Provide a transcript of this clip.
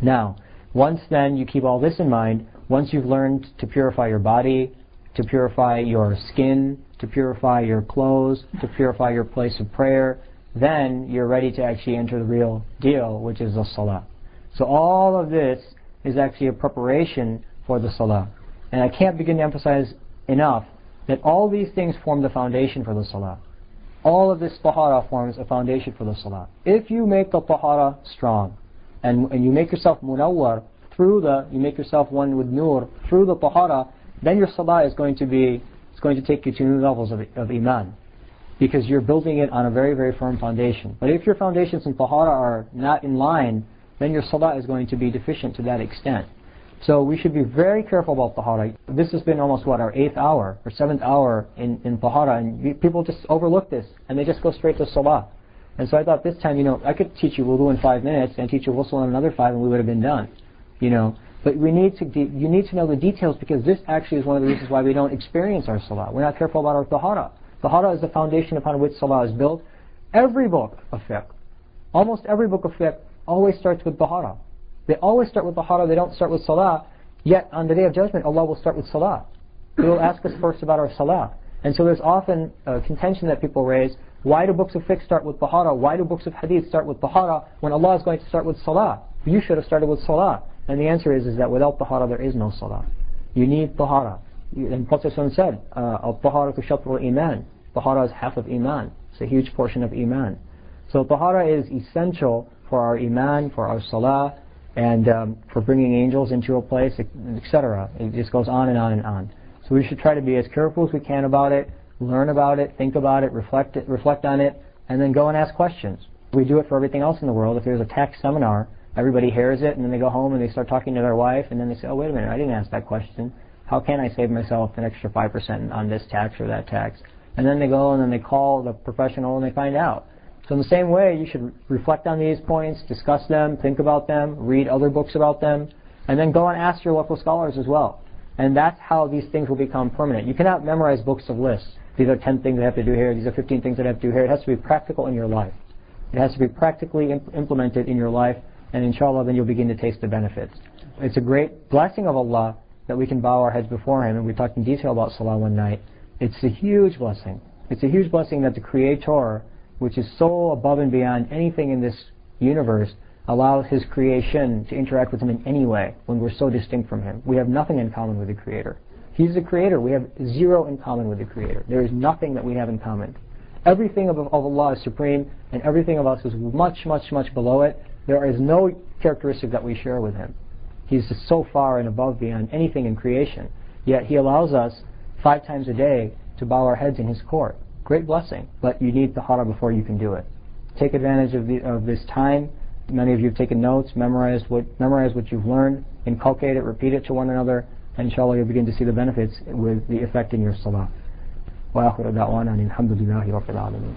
Now, once then you keep all this in mind, once you've learned to purify your body, to purify your skin, to purify your clothes, to purify your place of prayer, then you're ready to actually enter the real deal, which is the Salah. So all of this is actually a preparation for the Salah. And I can't begin to emphasize enough that all these things form the foundation for the Salah. All of this tahara forms a foundation for the Salah. If you make the tahara strong, and you make yourself munawwar through you make yourself one with nur through the tahara, then your Salah is going to take you to new levels of iman, because you're building it on a very, very firm foundation. But if your foundations in tahara are not in line, then your Salah is going to be deficient to that extent. So we should be very careful about tahara. This has been almost, our 8th hour or 7th hour in tahara, and people just overlook this, and they just go straight to Salah. And so I thought this time, I could teach you wudu in 5 minutes and teach you ghusl in another 5, and we would have been done. But you need to know the details, because this actually is one of the reasons why we don't experience our Salah. We're not careful about our tahara. Tahara is the foundation upon which Salah is built. Every book of fiqh, almost every book of fiqh, always starts with tahara. They always start with tahara, they don't start with Salah. Yet on the Day of Judgment, Allah will start with Salah. He will ask us first about our Salah. And so there's often a contention that people raise: why do books of fiqh start with tahara? Why do books of hadith start with tahara when Allah is going to start with Salah? You should have started with Salah. And the answer is that without tahara there is no Salah. You need tahara. And Prophet said, al-tahara tu shatr iman. Tahara is half of iman. It's a huge portion of iman. So tahara is essential for our iman, for our Salah, and for bringing angels into a place, etc. It just goes on and on and on. So we should try to be as careful as we can about it, learn about it, think about it, reflect on it, and then go and ask questions. We do it for everything else in the world. If there's a tax seminar, everybody hears it, and then they go home and they start talking to their wife, and then they say, oh, wait a minute, I didn't ask that question. How can I save myself an extra 5% on this tax or that tax? And then they go and then they call the professional and they find out. So in the same way, you should reflect on these points, discuss them, think about them, read other books about them, and then go and ask your local scholars as well. And that's how these things will become permanent. You cannot memorize books of lists. These are 10 things I have to do here, these are 15 things I have to do here. It has to be practical in your life. It has to be practically implemented in your life, and inshallah then you'll begin to taste the benefits. It's a great blessing of Allah that we can bow our heads before Him, and we talked in detail about Salah one night. It's a huge blessing. It's a huge blessing that the Creator, which is so above and beyond anything in this universe, allows His creation to interact with Him in any way when we're so distinct from Him. We have nothing in common with the Creator. He's the Creator. We have zero in common with the Creator. There is nothing that we have in common. Everything of Allah is supreme, and everything of us is much, much, much below it. There is no characteristic that we share with Him. He's just so far and above beyond anything in creation. Yet He allows us 5 times a day to bow our heads in His court. Great blessing, but you need tahara before you can do it. Take advantage of this time. Many of you have taken notes, memorize what you've learned, inculcate it, repeat it to one another, and inshallah you'll begin to see the benefits with the effect in your salah. Wa akhiru da'wana alhamdulillahi rabbil alamin.